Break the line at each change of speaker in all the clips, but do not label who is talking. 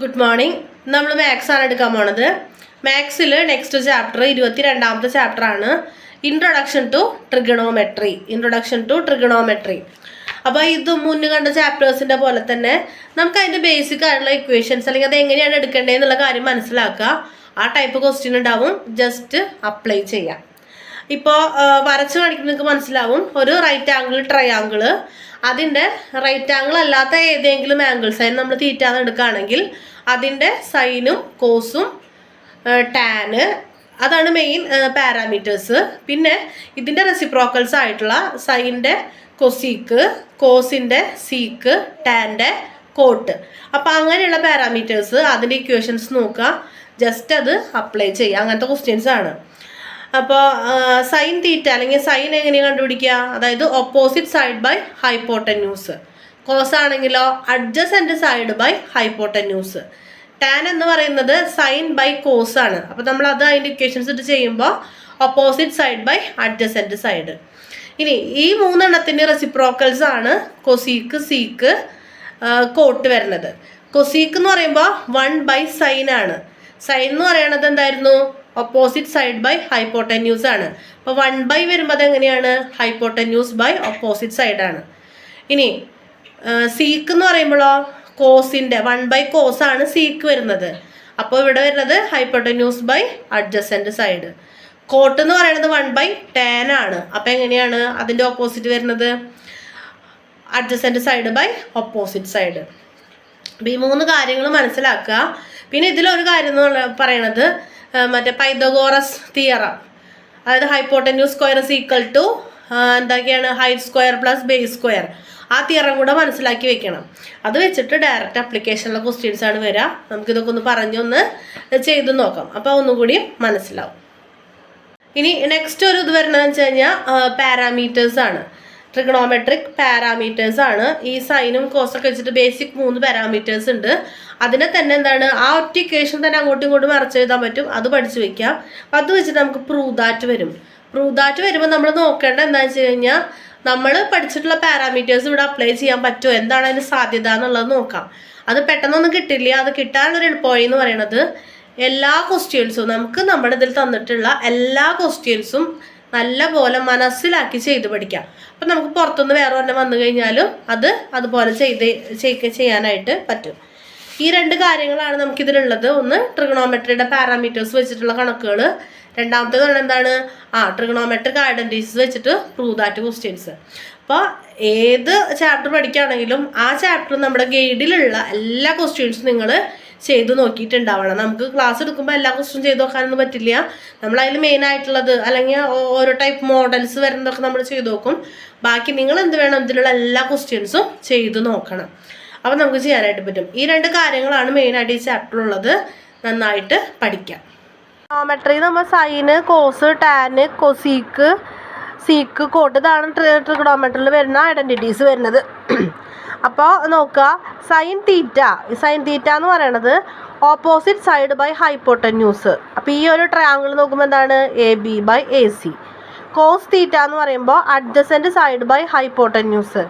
Good morning. നമ്മൾ maths ആണ് എടുക്കാൻ പോണത്. മാത്സിൽ നെക്സ്റ്റ് ചാപ്റ്റർ 22ാമത്തെ ചാപ്റ്റർ ആണ് ഇൻട്രൊഡക്ഷൻ ടു ട്രിഗണോമെട്രി. അപ്പോൾ ഇത് മുന്നേ കണ്ട ചാപ്റ്റേഴ്സിൻ്റെ പോലെ തന്നെ നമുക്ക് അതിൻ്റെ ബേസിക് ആയിട്ടുള്ള ഇക്വേഷൻസ് അല്ലെങ്കിൽ അത് എങ്ങനെയാണ് എടുക്കേണ്ടതെന്നുള്ള കാര്യം മനസ്സിലാക്കുക. ആ ടൈപ്പ് ക്വസ്റ്റ്യൻ ഉണ്ടാവും, ജസ്റ്റ് അപ്ലൈ ചെയ്യാം. ഇപ്പോൾ വരച്ച് കാണിക്കുമ്പോൾ നിങ്ങൾക്ക് മനസ്സിലാവും, ഒരു റൈറ്റ് ആംഗിൾ ട്രയാങ്കിൾ, അതിൻ്റെ റൈറ്റ് ആംഗിൾ അല്ലാത്ത ഏതെങ്കിലും ആംഗിൾ സൈൻ നമ്മൾ തീറ്റാന്ന് എടുക്കുകയാണെങ്കിൽ അതിൻ്റെ സൈനും കോസും ടാന്, അതാണ് മെയിൻ പാരാമീറ്റേഴ്സ്. പിന്നെ ഇതിൻ്റെ റെസിപ്രോക്കൽസ് ആയിട്ടുള്ള സൈൻ്റെ കൊസീക്ക്, കോസിൻ്റെ സീക്ക്, ടാൻ്റെ കോട്ട്. അപ്പോൾ അങ്ങനെയുള്ള പാരാമീറ്റേഴ്സ് അതിൻ്റെ ഇക്വേഷൻസ് നോക്കുക, ജസ്റ്റ് അത് അപ്ലൈ ചെയ്യുക. അങ്ങനത്തെ ക്വസ്റ്റ്യൻസ് ആണ്. അപ്പോൾ സൈൻ തീറ്റ അല്ലെങ്കിൽ സൈൻ എങ്ങനെയാണ് കണ്ടുപിടിക്കുക? അതായത് opposite side by hypotenuse. Cos ആണെങ്കിലോ adjacent side by hypotenuse. Tan എന്ന് പറയുന്നത് സൈൻ ബൈ കോസ് ആണ്. അപ്പോൾ നമ്മൾ അത് അതിൻ്റെ ഇക്വേഷൻസ് ഇട്ട് ചെയ്യുമ്പോൾ opposite side by adjacent side. ഇനി ഈ മൂന്നെണ്ണത്തിൻ്റെ റെസിപ്രോക്കൽസ് ആണ് കൊസീക്ക്, സീക്ക്, കോട്ട് വരുന്നത്. കൊസീക്ക് എന്ന് പറയുമ്പോൾ 1 സൈൻ ആണ്. സൈൻ എന്ന് പറയുന്നത് എന്തായിരുന്നു? ഓപ്പോസിറ്റ് സൈഡ് ബൈ ഹൈപ്പോട്ടന്യൂസ് ആണ്. അപ്പോൾ 1 വരുമ്പോൾ അതെങ്ങനെയാണ്? ഹൈപ്പോട്ടന്യൂസ് ബൈ ഓപ്പോസിറ്റ് സൈഡാണ്. ഇനി സീക്ക് എന്ന് പറയുമ്പോഴോ കോസിൻ്റെ 1 കോസ് ആണ് സീക്ക് വരുന്നത്. അപ്പോൾ ഇവിടെ വരുന്നത് hypotenuse by adjacent side. Cot എന്ന് പറയുന്നത് 1 ടാൻ ആണ്. അപ്പോൾ എങ്ങനെയാണ് അതിൻ്റെ ഓപ്പോസിറ്റ് വരുന്നത്? Adjacent side by opposite side. അപ്പോൾ ഈ 3 കാര്യങ്ങൾ മനസ്സിലാക്കുക. പിന്നെ ഇതിലൊരു കാര്യം എന്ന് പറയണത് മറ്റേ പൈതഗോറസ് തിയറം, അതായത് hypotenuse square is equal to എന്തൊക്കെയാണ്? Height square plus base square. ആ തിയറം കൂടെ മനസ്സിലാക്കി വെക്കണം. അത് വെച്ചിട്ട് ഡയറക്റ്റ് അപ്ലിക്കേഷനിലെ ക്വസ്റ്റ്യൻസ് ആണ് വരിക. നമുക്കിതൊക്കെ ഒന്ന് പറഞ്ഞൊന്ന് ചെയ്ത് നോക്കാം, അപ്പോൾ ഒന്നുകൂടി മനസ്സിലാവും. ഇനി നെക്സ്റ്റ് ഒരു ഇത് വരുന്നതെന്ന് വെച്ച് കഴിഞ്ഞാൽ പാരാമീറ്റേഴ്സ് ആണ്. ട്രിഗണോമെട്രിക് പാരാമീറ്റേഴ്സ് ആണ്. ഈ സൈനും കോസൊക്കെ വെച്ചിട്ട് ബേസിക് 3 പാരാമീറ്റേഴ്സ് ഉണ്ട്. അതിനെ തന്നെ എന്താണ്, ആ ഒറ്റ ഇക്വേഷൻ തന്നെ അങ്ങോട്ടും ഇങ്ങോട്ടും മറച്ച് എഴുതാൻ പറ്റും. അത് പഠിച്ചു വെക്കാം. അപ്പം അത് വെച്ചിട്ട് നമുക്ക് പ്രൂവ് ദാറ്റ് വരും. പ്രൂവ് ദാറ്റ് വരുമ്പോൾ നമ്മൾ നോക്കേണ്ടത് എന്താണെന്ന് വെച്ച് കഴിഞ്ഞാൽ നമ്മൾ പഠിച്ചിട്ടുള്ള പാരാമീറ്റേഴ്സ് ഇവിടെ അപ്ലൈ ചെയ്യാൻ പറ്റുമോ, എന്താണ് അതിന് സാധ്യത എന്നുള്ളത് നോക്കാം. അത് പെട്ടെന്നൊന്നും കിട്ടില്ല. അത് കിട്ടാനുള്ളൊരു എളുപ്പവഴി എന്ന് പറയുന്നത് എല്ലാ ക്വസ്റ്റ്യൻസും നമുക്ക് നമ്മുടെ ഇതിൽ തന്നിട്ടുള്ള എല്ലാ ക്വസ്റ്റ്യൻസും നല്ല പോലെ മനസ്സിലാക്കി ചെയ്ത് പഠിക്കാം. അപ്പം നമുക്ക് പുറത്തുനിന്ന് വേറെ ഒരെണ്ണം വന്നു കഴിഞ്ഞാലും അത് അതുപോലെ ചെയ്യാനായിട്ട് പറ്റും. ഈ 2 കാര്യങ്ങളാണ് നമുക്കിതിലുള്ളത്. ഒന്ന് ട്രിഗണോമെട്രിയുടെ പാരാമീറ്റേഴ്സ് വെച്ചിട്ടുള്ള കണക്കുകൾ, രണ്ടാമത്തേത് എന്താണ്? ട്രിഗണോമെട്രിക് ഐഡൻറ്റിറ്റീസ് വെച്ചിട്ട് പ്രൂവ് ദാറ്റ് ക്വസ്റ്റ്യൻസ്. അപ്പോൾ ഏത് ചാപ്റ്റർ പഠിക്കുകയാണെങ്കിലും ആ ചാപ്റ്റർ നമ്മുടെ ഗൈഡിലുള്ള എല്ലാ ക്വസ്റ്റ്യൻസും നിങ്ങൾ ചെയ്ത് നോക്കിയിട്ടുണ്ടാവണം. നമുക്ക് ക്ലാസ് എടുക്കുമ്പോൾ എല്ലാ ക്വസ്റ്റ്യൻ ചെയ്ത് നോക്കാനൊന്നും പറ്റില്ല. നമ്മളതിൽ മെയിൻ ആയിട്ടുള്ളത് അല്ലെങ്കിൽ ഓരോ ടൈപ്പ് മോഡൽസ് വരുന്നതൊക്കെ നമ്മൾ ചെയ്ത് നോക്കും. ബാക്കി നിങ്ങൾ എന്ത് വേണം? ഇതിലുള്ള എല്ലാ ക്വസ്റ്റ്യൻസും ചെയ്ത് നോക്കണം. അപ്പോൾ നമുക്ക് ചെയ്യാനായിട്ട് പറ്റും. ഈ 2 കാര്യങ്ങളാണ് മെയിനായിട്ട് ഈ ചാപ്റ്ററിലുള്ളത്. നന്നായിട്ട് പഠിക്കാം. ട്രിഗണോമെട്രി നമ്മൾ sine, cos, tan, cosec, sec, cot, ഇതാണ് ട്രിഗണോമെട്രിയിൽ വരുന്ന ഐഡൻറ്റിറ്റീസ് വരുന്നത്. അപ്പോൾ നോക്കുക, സൈൻ തീറ്റ എന്ന് പറയണത് ഓപ്പോസിറ്റ് സൈഡ് ബൈ ഹൈപ്പോട്ടന്യൂസ്. അപ്പോൾ ഈ ഒരു ട്രയാങ്കിൾ നോക്കുമ്പോൾ എന്താണ്? AB/AC. കോസ് തീറ്റ എന്ന് പറയുമ്പോൾ adjacent side by hypotenuse,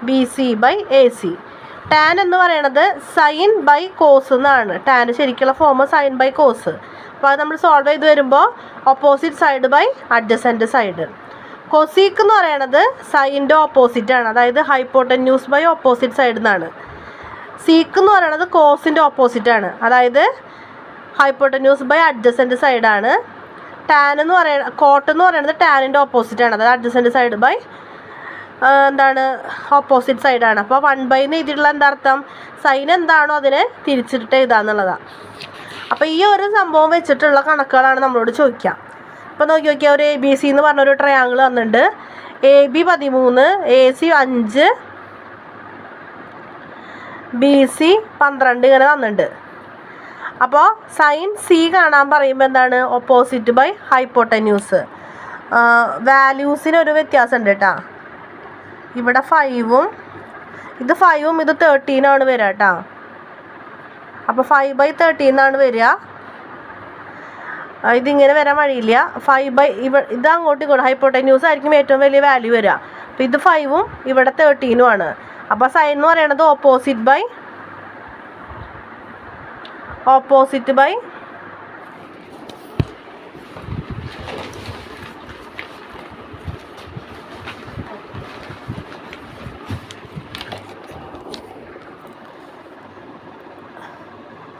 BC/AC. Tan എന്ന് പറയണത് സൈൻ ബൈ കോസ് എന്നാണ്. ടാൻ ശരിക്കുള്ള ഫോം സൈൻ ബൈ കോസ്. അപ്പോൾ അത് നമ്മൾ സോൾവ് ചെയ്ത് വരുമ്പോൾ opposite side by adjacent side. Cosec എന്ന് പറയണത് സൈൻ്റെ ഓപ്പോസിറ്റ് ആണ്, അതായത് ഹൈപ്പോട്ടന്യൂസ് ബൈ ഓപ്പോസിറ്റ് സൈഡ് എന്നാണ്. സീക്ക് എന്ന് പറയണത് കോസിൻ്റെ ഓപ്പോസിറ്റ് ആണ്, അതായത് ഹൈപ്പോട്ടന്യൂസ് ബൈ അഡ്ജസൻറ്റ് സൈഡാണ്. കോട്ട് എന്ന് പറയുന്നത് ടാനിൻ്റെ ഓപ്പോസിറ്റ് ആണ്, അതായത് അഡ്ജസൻറ്റ് സൈഡ് ബൈ ഓപ്പോസിറ്റ് സൈഡാണ്. അപ്പോൾ 1 എഴുതിയിട്ടുള്ള എന്താർത്ഥം? സൈൻ എന്താണോ അതിനെ തിരിച്ചിട്ട് എഴുതാന്നുള്ളതാണ്. അപ്പോൾ ഈ ഒരു സംഭവം വെച്ചിട്ടുള്ള കണക്കുകളാണ് നമ്മളോട് ചോദിക്കുക. ഇപ്പോൾ നോക്കിയാൽ ഒരു ABC എന്ന് പറഞ്ഞൊരു ട്രയാങ്കിൾ വന്നിട്ടുണ്ട്. AB 13, AC 5, BC 12 ഇങ്ങനെ തന്നിട്ടുണ്ട്. അപ്പോൾ സൈൻ C കാണാൻ പറയുമ്പോൾ എന്താണ്? Opposite by hypotenuse. വാല്യൂസിനൊരു വ്യത്യാസം ഉണ്ട് കേട്ടോ. ഇവിടെ 5ഉം ഇത് 5ഉം ഇത് 13 വരിക കേട്ടോ. അപ്പോൾ 5/13 എന്നാണ് വരിക. ഇതിങ്ങനെ വരാൻ വഴിയില്ല. 5 ഇത് അങ്ങോട്ടും ഇങ്ങോട്ടും ഹൈപ്പോട്ടന്യൂസ് ആയിരിക്കും ഏറ്റവും വലിയ വാല്യൂ വരിക. അപ്പോൾ ഇത് 5ഉം ഇവിടെ 13ഉം ആണ്. അപ്പോൾ സൈൻ എന്ന് പറയുന്നത് ഓപ്പോസിറ്റ് ബൈ ഓപ്പോസിറ്റ് ബൈ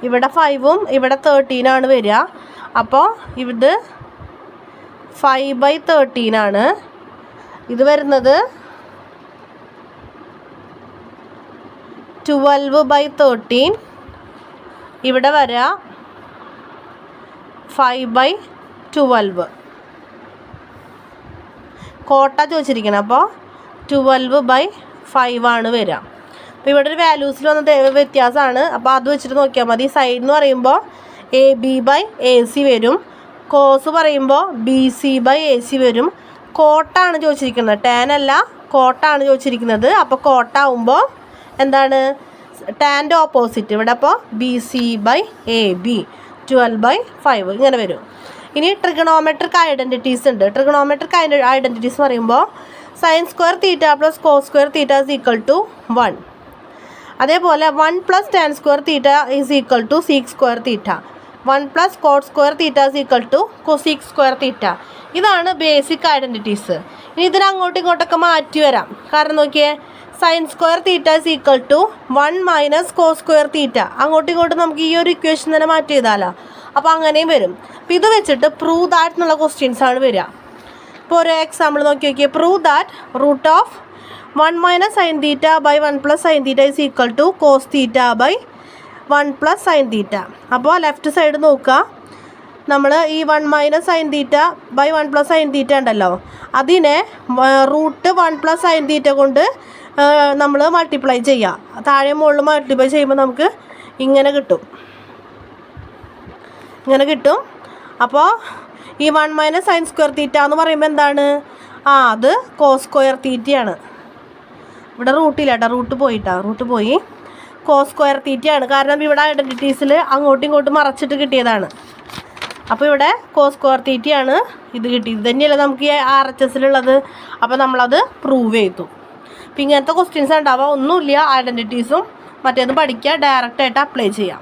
ഇവിടെ 5ഉം ഇവിടെ 13 വരിക. അപ്പോൾ ഇത് 5/13 ഇത് വരുന്നത് 12/13. ഇവിടെ വരിക 5/12. കോട്ട ചോദിച്ചിരിക്കണം. അപ്പോൾ 12/5 വരിക. അപ്പോൾ ഇവിടെ ഒരു വാല്യൂസിൽ വന്ന വ്യത്യാസമാണ്. അപ്പോൾ അത് വെച്ചിട്ട് നോക്കിയാൽ മതി. സൈഡ് എന്ന് പറയുമ്പോൾ AB/AC വരും. കോസ് പറയുമ്പോൾ BC/AC വരും. കോട്ടാണ് ചോദിച്ചിരിക്കുന്നത്, ടാൻ അല്ല, കോട്ടാണ് ചോദിച്ചിരിക്കുന്നത്. അപ്പോൾ കോട്ട ആവുമ്പോൾ എന്താണ് ടാൻ്റെ ഓപ്പോസിറ്റ്. ഇവിടെ അപ്പോൾ BC/AB 12/5 ഇങ്ങനെ വരും. ഇനി ട്രിഗണോമെട്രിക് ഐഡൻറ്റിറ്റീസ് ഉണ്ട്. ട്രിഗണോമെട്രിക് ഐഡൻറ്റിറ്റീസ് പറയുമ്പോൾ sin² θ + cos² θ = 1. അതേപോലെ 1 + tan² θ = sec² θ. 1 + cot² θ = cosec² θ. ഇതാണ് ബേസിക് ഐഡൻറ്റിറ്റീസ്. ഇനി ഇതിന് അങ്ങോട്ടും ഇങ്ങോട്ടൊക്കെ മാറ്റി വരാം. കാരണം നോക്കിയേ, sin² θ = 1 - cos² θ. അങ്ങോട്ടും ഇങ്ങോട്ടും നമുക്ക് ഈ ഒരു ഇക്വേഷൻ തന്നെ മാറ്റി ചെയ്താലോ. അപ്പോൾ അങ്ങനെയും വരും. അപ്പോൾ ഇത് വെച്ചിട്ട് പ്രൂവ് ദാറ്റ് എന്നുള്ള ക്വസ്റ്റ്യൻസ് ആണ് വരിക. ഇപ്പോൾ ഒരു എക്സാമ്പിൾ നോക്കിയേ. Prove that √1 - sin θ / 1 + sin θ = cos θ / 1 + sin θ. അപ്പോൾ ലെഫ്റ്റ് സൈഡ് നോക്കുക. നമ്മൾ ഈ 1 - sin θ / 1 + sin θ ഉണ്ടല്ലോ, അതിനെ √1 + sin θ കൊണ്ട് നമ്മൾ മൾട്ടിപ്ലൈ ചെയ്യുക. താഴെ മുകളിൽ മൾട്ടിപ്ലൈ ചെയ്യുമ്പോൾ നമുക്ക് ഇങ്ങനെ കിട്ടും. അപ്പോൾ ഈ 1 - sin² θ എന്ന് പറയുമ്പോൾ എന്താണ്? അത് cos² θ. ഇവിടെ റൂട്ടില്ല കേട്ടോ, റൂട്ട് പോയി cos² θ. കാരണം ഇവിടെ ഐഡൻറ്റിറ്റീസിൽ അങ്ങോട്ടും ഇങ്ങോട്ടും മറച്ചിട്ട് കിട്ടിയതാണ്. അപ്പോൾ ഇവിടെ cos² θ ഇത് കിട്ടി. ഇത് തന്നെയല്ലേ നമുക്ക് ഈ RHSലുള്ളത്. അപ്പോൾ നമ്മളത് പ്രൂവ് ചെയ്തു. അപ്പോൾ ഇങ്ങനത്തെ ക്വസ്റ്റ്യൻസ് ഉണ്ടാവുക. ഒന്നുമില്ല, ഐഡൻറ്റിറ്റീസും മറ്റേതും പഠിക്കുക, ഡയറക്റ്റായിട്ട് അപ്ലൈ ചെയ്യാം.